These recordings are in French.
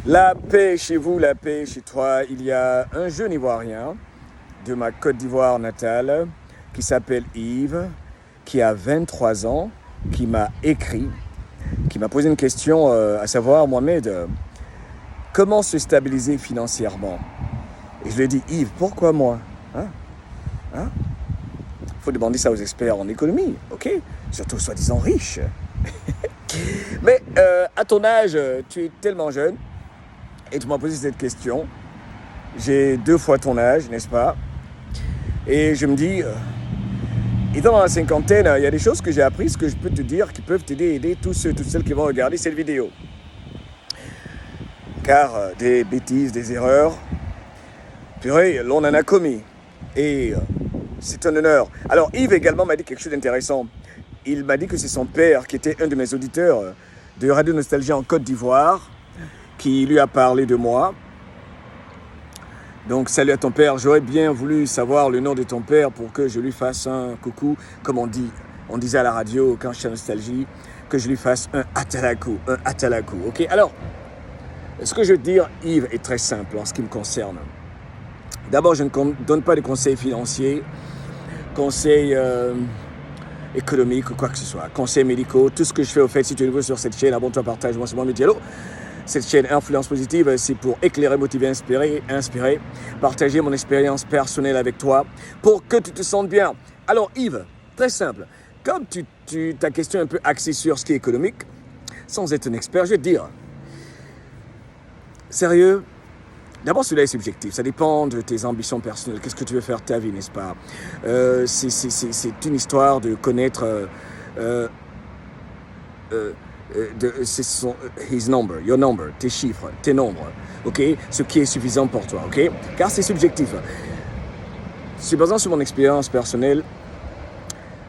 La paix chez vous, la paix chez toi. Il y a un jeune Ivoirien de ma Côte d'Ivoire natale qui s'appelle Yves, qui a 23 ans, qui m'a écrit, qui m'a posé une question, à savoir, Mohamed, comment se stabiliser financièrement? Et je lui ai dit, Yves, pourquoi moi? Faut demander ça aux experts en économie, ok? Surtout soi-disant riches. Mais à ton âge, tu es tellement jeune et tu m'as posé cette question. J'ai 2 fois ton âge, n'est-ce pas? Et je me dis, étant dans la cinquantaine, il y a des choses que j'ai apprises que je peux te dire qui peuvent t'aider, aider tous ceux, toutes celles qui vont regarder cette vidéo. Car des bêtises, des erreurs, purée, l'on en a commis. Et c'est un honneur. Alors Yves également m'a dit quelque chose d'intéressant. Il m'a dit que c'est son père qui était un de mes auditeurs de Radio Nostalgie en Côte d'Ivoire qui lui a parlé de moi. Donc salut à ton père, j'aurais bien voulu savoir le nom de ton père pour que je lui fasse un coucou, comme on disait à la radio quand j'étais à Nostalgie, que je lui fasse un atalakou, ok? Alors, ce que je veux dire, Yves, est très simple en ce qui me concerne. D'abord, je ne donne pas de conseils financiers, conseils économiques ou quoi que ce soit, conseils médicaux, tout ce que je fais au fait, si tu es nouveau sur cette chaîne, abonne-toi, partage-moi, c'est Mohamed Diallo. Cette chaîne Influence Positive, c'est pour éclairer, motiver, inspirer, partager mon expérience personnelle avec toi pour que tu te sentes bien. Alors Yves, très simple, comme ta question est un peu axée sur ce qui est économique, sans être un expert, je vais te dire, sérieux, d'abord cela est subjectif, ça dépend de tes ambitions personnelles, qu'est-ce que tu veux faire de ta vie, n'est-ce pas? C'est une histoire de connaître... his number, your number, tes chiffres, tes nombres, ok? Ce qui est suffisant pour toi, ok? Car c'est subjectif. Se basant sur mon expérience personnelle,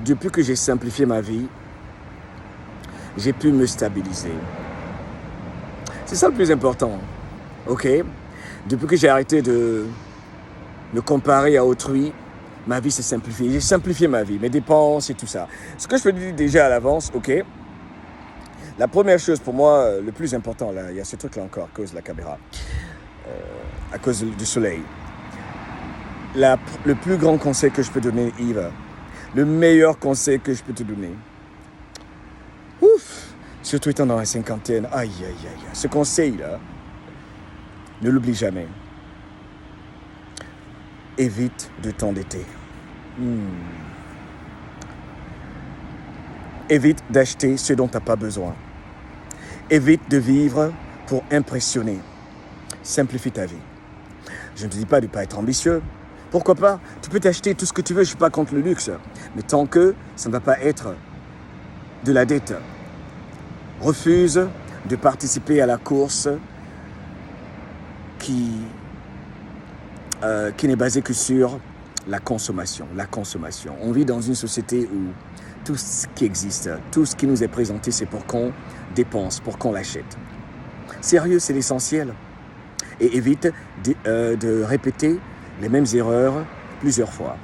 depuis que j'ai simplifié ma vie, j'ai pu me stabiliser. C'est ça le plus important, ok? Depuis que j'ai arrêté de me comparer à autrui, ma vie s'est simplifiée. J'ai simplifié ma vie, mes dépenses et tout ça. Ce que je peux dire déjà à l'avance, ok? La première chose pour moi, le plus important, là, il y a ce truc-là encore à cause de la caméra, à cause du soleil. Le plus grand conseil que je peux donner, Yves, le meilleur conseil que je peux te donner, surtout étant dans la cinquantaine, aïe, ce conseil-là, ne l'oublie jamais. Évite de t'endetter. Évite d'acheter ce dont tu n'as pas besoin. Évite de vivre pour impressionner. Simplifie ta vie. Je ne te dis pas de ne pas être ambitieux. Pourquoi pas? Tu peux t'acheter tout ce que tu veux, je ne suis pas contre le luxe. Mais tant que ça ne va pas être de la dette. Refuse de participer à la course qui n'est basée que sur la consommation. On vit dans une société où tout ce qui existe, tout ce qui nous est présenté, c'est pour qu'on dépense, pour qu'on l'achète. Sérieux, c'est l'essentiel. Et évite de répéter les mêmes erreurs plusieurs fois.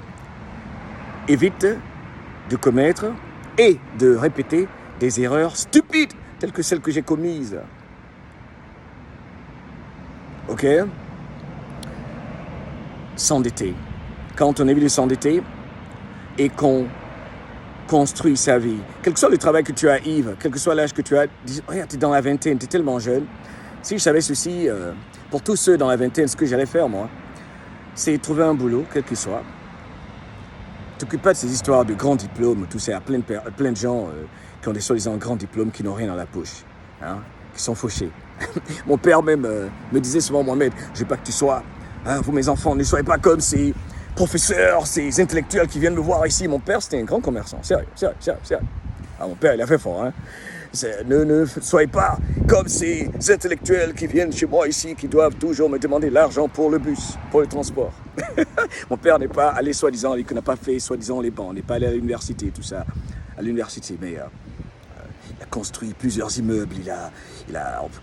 Évite de commettre et de répéter des erreurs stupides, telles que celles que j'ai commises. Ok? S'endetter. Quand on évite de s'endetter et qu'on construit sa vie. Quel que soit le travail que tu as, Yves, quel que soit l'âge que tu as, regarde, tu es dans la vingtaine, tu es tellement jeune. Si je savais ceci, pour tous ceux dans la vingtaine, ce que j'allais faire, moi, c'est trouver un boulot, quel qu'il soit. T'occupe pas de ces histoires de grands diplômes, tout ça. Il y a plein de gens qui ont des soi-disant grands diplômes qui n'ont rien dans la poche, qui sont fauchés. Mon père même me disait souvent, Mohamed, je veux pas que tu sois, vous mes enfants, ne soyez pas comme ces professeurs, ces intellectuels qui viennent me voir ici. Mon père, c'était un grand commerçant, sérieux. Mon père, il a fait fort, Ne soyez pas comme ces intellectuels qui viennent chez moi ici, qui doivent toujours me demander l'argent pour le bus, pour le transport. Mon père n'est pas allé, soi-disant, il n'a pas fait, soi-disant, les bancs, n'est pas allé à l'université, tout ça, mais il a construit plusieurs immeubles,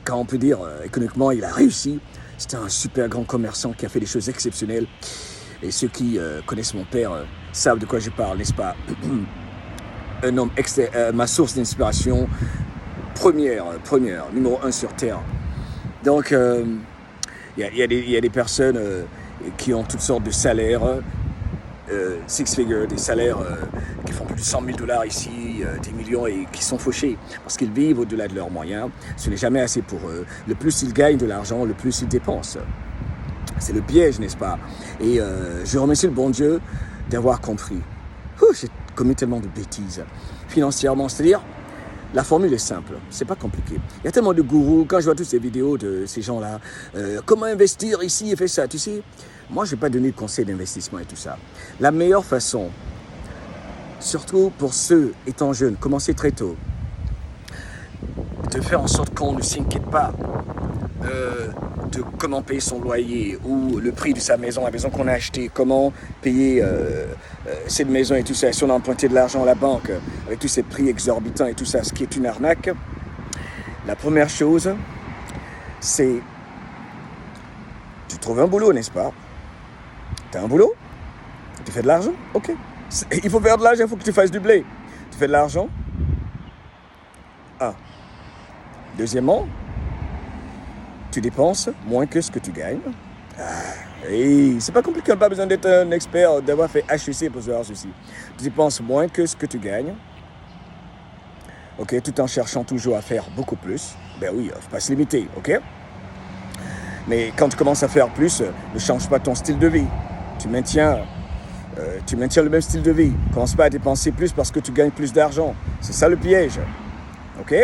quand on peut dire, économiquement, il a réussi. C'était un super grand commerçant qui a fait des choses exceptionnelles. Et ceux qui connaissent mon père savent de quoi je parle, n'est-ce pas? Un homme, ma source d'inspiration première, numéro 1 sur Terre. Donc, il y a des personnes qui ont toutes sortes de salaires, six figures, des salaires qui font plus de 100 000 $ ici, des millions, et qui sont fauchés parce qu'ils vivent au-delà de leurs moyens. Ce n'est jamais assez pour eux. Le plus ils gagnent de l'argent, le plus ils dépensent. C'est le piège, n'est-ce pas? Et je remercie le bon Dieu d'avoir compris. J'ai commis tellement de bêtises financièrement. C'est-à-dire, la formule est simple, c'est pas compliqué. Il y a tellement de gourous, quand je vois toutes ces vidéos de ces gens-là, comment investir ici et faire ça, tu sais. Moi, je ne vais pas donner de conseils d'investissement et tout ça. La meilleure façon, surtout pour ceux étant jeunes, commencer très tôt, de faire en sorte qu'on ne s'inquiète pas de comment payer son loyer ou le prix de sa maison, la maison qu'on a achetée, comment payer cette maison et tout ça. Si on a emprunté de l'argent à la banque avec tous ces prix exorbitants et tout ça, ce qui est une arnaque, la première chose, c'est tu trouves un boulot, n'est-ce pas? Tu as un boulot? Tu fais de l'argent? Ok. Il faut faire de l'argent, il faut que tu fasses du blé. Tu fais de l'argent? Deuxièmement, tu dépenses moins que ce que tu gagnes. Et c'est pas compliqué, on n'a pas besoin d'être un expert, d'avoir fait HEC pour savoir ceci. Tu dépenses moins que ce que tu gagnes. Ok, tout en cherchant toujours à faire beaucoup plus. Ben oui, il ne faut pas se limiter, ok? Mais quand tu commences à faire plus, ne change pas ton style de vie. Tu maintiens le même style de vie. Ne commence pas à dépenser plus parce que tu gagnes plus d'argent. C'est ça le piège. Ok?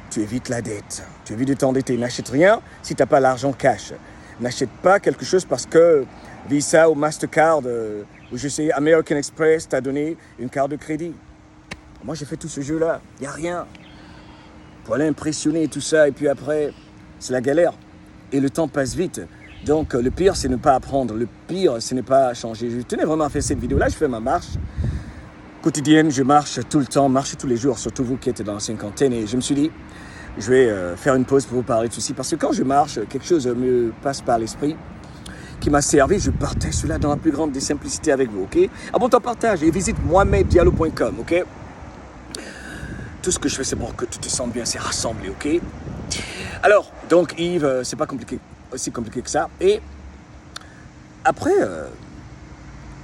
Tu évites la dette. Tu évites de t'endetter. N'achète rien si tu n'as pas l'argent cash. N'achète pas quelque chose parce que Visa ou Mastercard ou je sais, American Express t'a donné une carte de crédit. Moi, j'ai fait tout ce jeu-là. Il n'y a rien. Pour aller impressionner et tout ça. Et puis après, c'est la galère. Et le temps passe vite. Donc, le pire, c'est ne pas apprendre. Le pire, c'est ne pas changer. Je tenais vraiment à faire cette vidéo-là. Je fais ma marche quotidienne. Je marche tout le temps, marche tous les jours, surtout vous qui êtes dans la cinquantaine. Et je me suis dit, je vais faire une pause pour vous parler de ceci. Parce que quand je marche, quelque chose me passe par l'esprit qui m'a servi. Je partage cela dans la plus grande des simplicités avec vous, ok? Abonne-toi, partage et visite mohameddiallo.com, ok? Tout ce que je fais, c'est pour que tu te sentes bien, c'est rassembler, ok? Alors, donc Yves, c'est pas compliqué, aussi compliqué que ça. Et après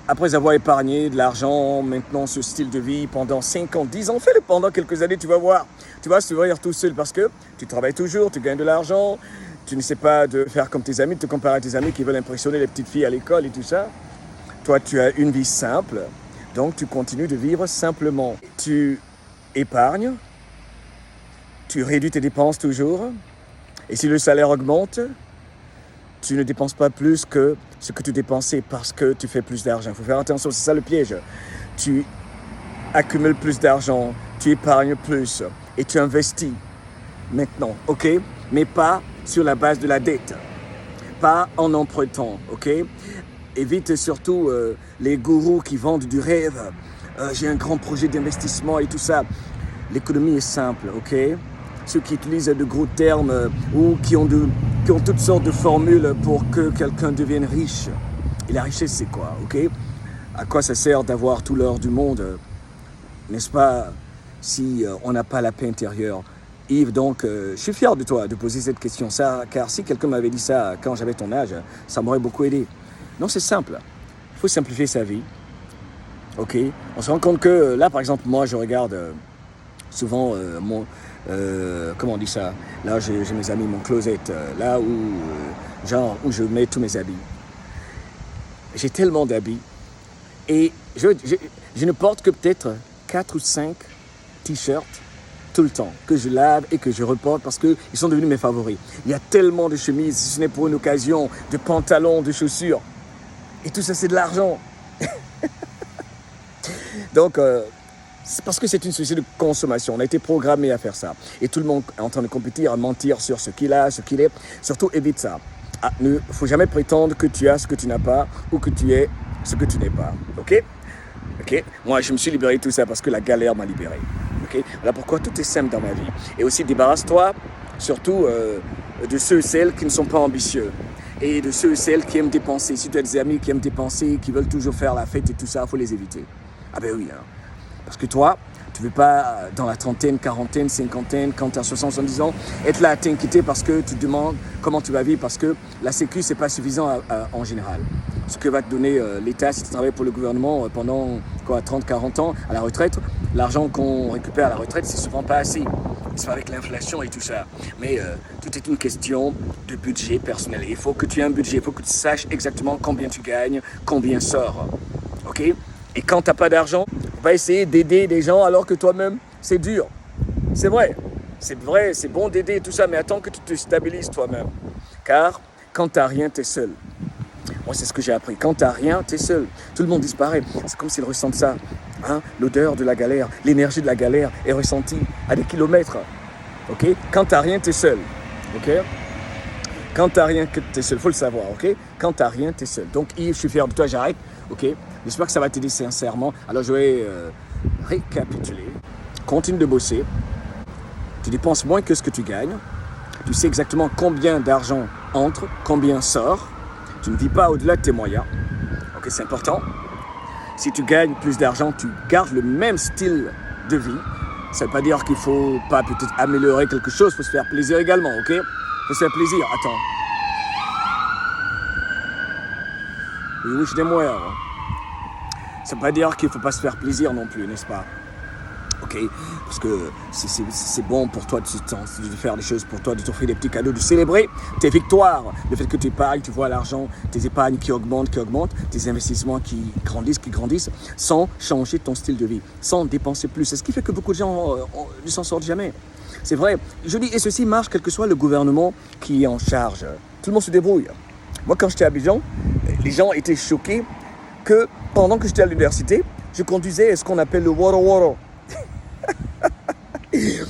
avoir épargné de l'argent, maintenant ce style de vie pendant 5 ans, 10 ans, fais-le pendant quelques années, tu vas voir. Tu vas s'ouvrir tout seul parce que tu travailles toujours, tu gagnes de l'argent, tu ne sais pas de faire comme tes amis, de te comparer à tes amis qui veulent impressionner les petites filles à l'école et tout ça. Toi, tu as une vie simple, donc tu continues de vivre simplement. Tu épargnes, tu réduis tes dépenses toujours, et si le salaire augmente, tu ne dépenses pas plus que ce que tu dépensais parce que tu fais plus d'argent. Il faut faire attention, c'est ça le piège. Tu accumules plus d'argent, tu épargnes plus et tu investis maintenant, ok? Mais pas sur la base de la dette, pas en empruntant, ok? Évite surtout les gourous qui vendent du rêve. J'ai un grand projet d'investissement et tout ça. L'économie est simple, ok? Ceux qui utilisent de gros termes ou qui ont toutes sortes de formules pour que quelqu'un devienne riche. Et la richesse, c'est quoi, ok? À quoi ça sert d'avoir tout l'or du monde, n'est-ce pas, si on n'a pas la paix intérieure? Yves, donc, je suis fier de toi de poser cette question, car si quelqu'un m'avait dit ça quand j'avais ton âge, ça m'aurait beaucoup aidé. Non, c'est simple. Il faut simplifier sa vie, ok? On se rend compte que, là, par exemple, moi, je regarde souvent comment on dit ça? Là, j'ai mes amis, mon closet, là où je mets tous mes habits. J'ai tellement d'habits et je ne porte que peut-être 4 ou 5 t-shirts tout le temps, que je lave et que je reporte parce qu'ils sont devenus mes favoris. Il y a tellement de chemises, si ce n'est pour une occasion, de pantalons, de chaussures. Et tout ça, c'est de l'argent. Donc, c'est parce que c'est une société de consommation. On a été programmé à faire ça. Et tout le monde est en train de compétir, à mentir sur ce qu'il a, ce qu'il est. Surtout, évite ça. Il ne faut jamais prétendre que tu as ce que tu n'as pas ou que tu es ce que tu n'es pas. OK? OK? Moi, je me suis libéré de tout ça parce que la galère m'a libéré. OK? Voilà pourquoi tout est simple dans ma vie. Et aussi, débarrasse-toi surtout de ceux et celles qui ne sont pas ambitieux. Et de ceux et celles qui aiment dépenser. Si tu as des amis qui aiment dépenser, qui veulent toujours faire la fête et tout ça, il faut les éviter. Ah ben oui, hein. Parce que toi, Tu ne veux pas, dans la trentaine, quarantaine, cinquantaine, quand tu as 60, 70 ans, être là à t'inquiéter parce que tu te demandes comment tu vas vivre, parce que la sécu, ce n'est pas suffisant en général. Ce que va te donner l'État si tu travailles pour le gouvernement pendant 30, 40 ans à la retraite, l'argent qu'on récupère à la retraite, c'est souvent pas assez. C'est avec l'inflation et tout ça. Mais tout est une question de budget personnel. Il faut que tu aies un budget, il faut que tu saches exactement combien tu gagnes, combien sort. OK? Et quand tu n'as pas d'argent, va essayer d'aider des gens alors que toi-même, c'est dur. C'est vrai, c'est bon d'aider tout ça, mais attends que tu te stabilises toi-même. Car quand tu n'as rien, tu es seul. Moi, c'est ce que j'ai appris. Quand tu n'as rien, tu es seul. Tout le monde disparaît. C'est comme s'ils ressentent ça. Hein? L'odeur de la galère, l'énergie de la galère est ressentie à des kilomètres. Okay? Quand tu n'as rien, tu es seul. Okay? Quand tu n'as rien, tu es seul. Il faut le savoir. Okay? Quand tu n'as rien, tu es seul. Donc, Yves, je suis fier de toi, j'arrête. Okay? J'espère que ça va t'aider sincèrement. Alors, je vais récapituler. Continue de bosser. Tu dépenses moins que ce que tu gagnes. Tu sais exactement combien d'argent entre, combien sort. Tu ne vis pas au-delà de tes moyens. Ok, c'est important. Si tu gagnes plus d'argent, tu gardes le même style de vie. Ça ne veut pas dire qu'il ne faut pas peut-être améliorer quelque chose. Il faut se faire plaisir également, ok? Il faut se faire plaisir. Attends. We wish them well. Ça ne veut pas dire qu'il ne faut pas se faire plaisir non plus, n'est-ce pas? Ok, parce que c'est bon pour toi de faire des choses pour toi, de t'offrir des petits cadeaux, de célébrer tes victoires, le fait que tu épargnes, tu vois l'argent, tes épargnes qui augmentent, tes investissements qui grandissent, sans changer ton style de vie, sans dépenser plus. C'est ce qui fait que beaucoup de gens ne s'en sortent jamais. C'est vrai, je dis, et ceci marche quel que soit le gouvernement qui est en charge. Tout le monde se débrouille. Moi, quand j'étais à Abidjan, les gens étaient choqués que pendant que j'étais à l'université, je conduisais ce qu'on appelle le woro woro.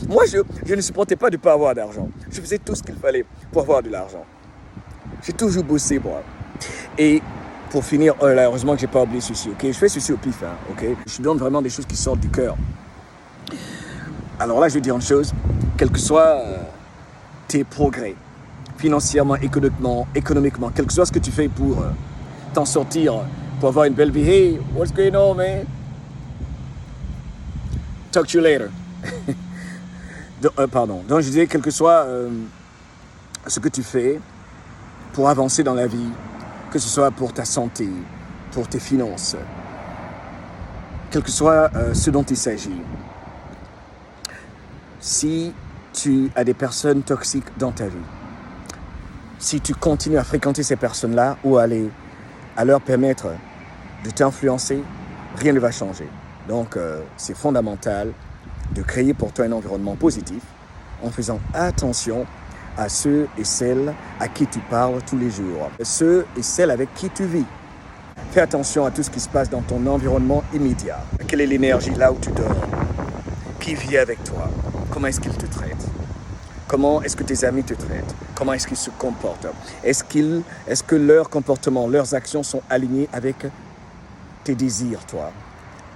Moi, je ne supportais pas de ne pas avoir d'argent. Je faisais tout ce qu'il fallait pour avoir de l'argent. J'ai toujours bossé, moi. Et pour finir, là, heureusement que je n'ai pas oublié ceci, ok? Je fais ceci au pif, hein, ok? Je donne vraiment des choses qui sortent du cœur. Alors là, je vais dire une chose, quels que soient tes progrès, financièrement, économiquement, quel que soit ce que tu fais pour t'en sortir, pour avoir une belle vie, hey, what's going on, man? Talk to you later. Donc je disais, quel que soit ce que tu fais pour avancer dans la vie, que ce soit pour ta santé, pour tes finances, quel que soit ce dont il s'agit, si tu as des personnes toxiques dans ta vie, si tu continues à fréquenter ces personnes-là ou à leur permettre de t'influencer, rien ne va changer. Donc, c'est fondamental de créer pour toi un environnement positif en faisant attention à ceux et celles à qui tu parles tous les jours, ceux et celles avec qui tu vis. Fais attention à tout ce qui se passe dans ton environnement immédiat. Quelle est l'énergie là où tu dors? Qui vit avec toi? Comment est-ce qu'ils te traitent? Comment est-ce que tes amis te traitent? Comment est-ce qu'ils se comportent? Est-ce que leur comportement, leurs actions sont alignées avec tes désirs, toi?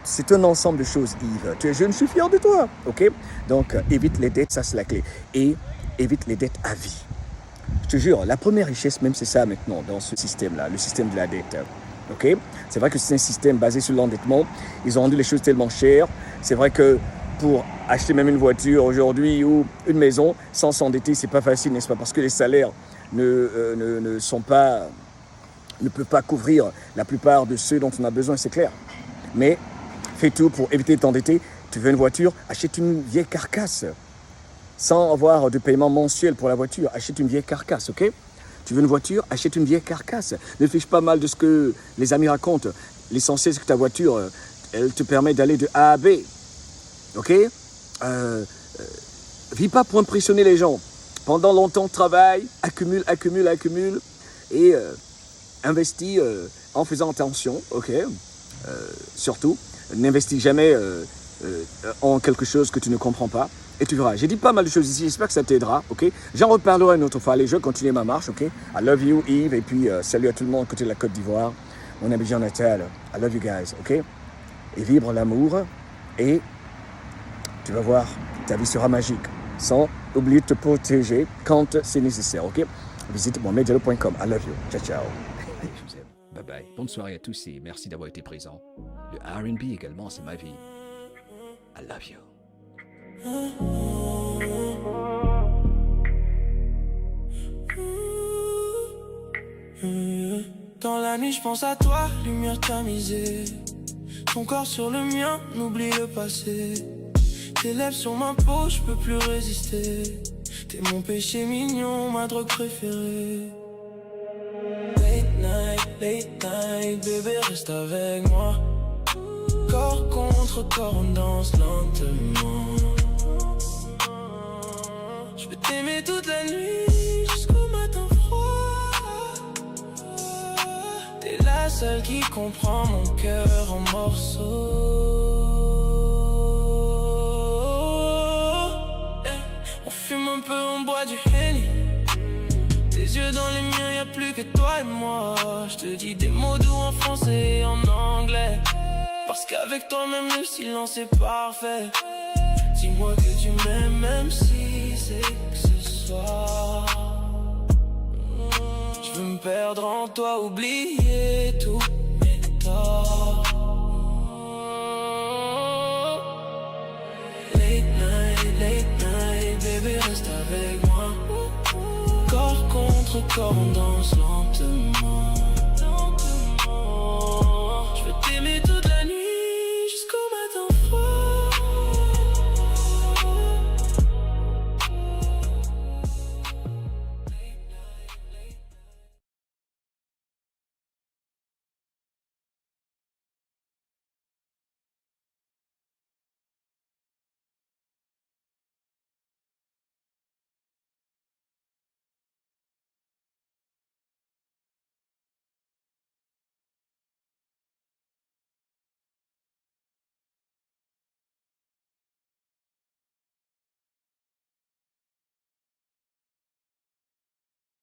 C'est un ensemble de choses, Yves. Tu es jeune, je suis fier de toi, ok? Donc, évite les dettes, ça c'est la clé. Et évite les dettes à vie. Je te jure, la première richesse même, c'est ça maintenant, dans ce système-là, le système de la dette. Ok? C'est vrai que c'est un système basé sur l'endettement. Ils ont rendu les choses tellement chères. C'est vrai que pour acheter même une voiture aujourd'hui ou une maison, sans s'endetter, c'est pas facile, n'est-ce pas? Parce que les salaires ne peuvent pas couvrir la plupart de ceux dont on a besoin, c'est clair. Mais fais tout pour éviter de t'endetter. Tu veux une voiture, achète une vieille carcasse. Sans avoir de paiement mensuel pour la voiture, achète une vieille carcasse, ok? Tu veux une voiture, achète une vieille carcasse. Ne fiche pas mal de ce que les amis racontent. L'essentiel, c'est que ta voiture, elle te permet d'aller de A à B. Ok? Vis pas pour impressionner les gens. Pendant longtemps, travaille, accumule et investis en faisant attention, ok? Surtout, n'investis jamais en quelque chose que tu ne comprends pas. Et tu verras, j'ai dit pas mal de choses ici, j'espère que ça t'aidera, ok? J'en reparlerai une autre fois, allez, je vais continuer ma marche, ok? I love you, Yves, et puis salut à tout le monde côté de la Côte d'Ivoire, mon Abidjan natal, I love you guys, ok? Et vibre l'amour, et tu vas voir, ta vie sera magique, sans oublier de te protéger quand c'est nécessaire, ok? Visite mohameddiallo.com, I love you, ciao, ciao. Je vous aime, bye bye, bonne soirée à tous et merci d'avoir été présents. Le R&B également, c'est ma vie. I love you. Dans la nuit je pense à toi, lumière tamisée. Ton corps sur le mien, n'oublie le passé. Tes lèvres sur ma peau, je peux plus résister. T'es mon péché mignon, ma drogue préférée. Late night, bébé reste avec moi. Corps contre corps, on danse lentement. Je peux t'aimer toute la nuit, jusqu'au matin froid. T'es la seule qui comprend mon cœur en morceaux. On fume un peu, on boit du Henny. Tes yeux dans les miens, y'a plus que toi et moi. Je te dis des mots doux en français et en anglais. Parce qu'avec toi même le silence est parfait. Dis-moi que tu m'aimes même si c'est que ce soir. Je veux me perdre en toi, oublier tous mes torts. Late night, bébé reste avec moi. Corps contre corps, on danse lentement.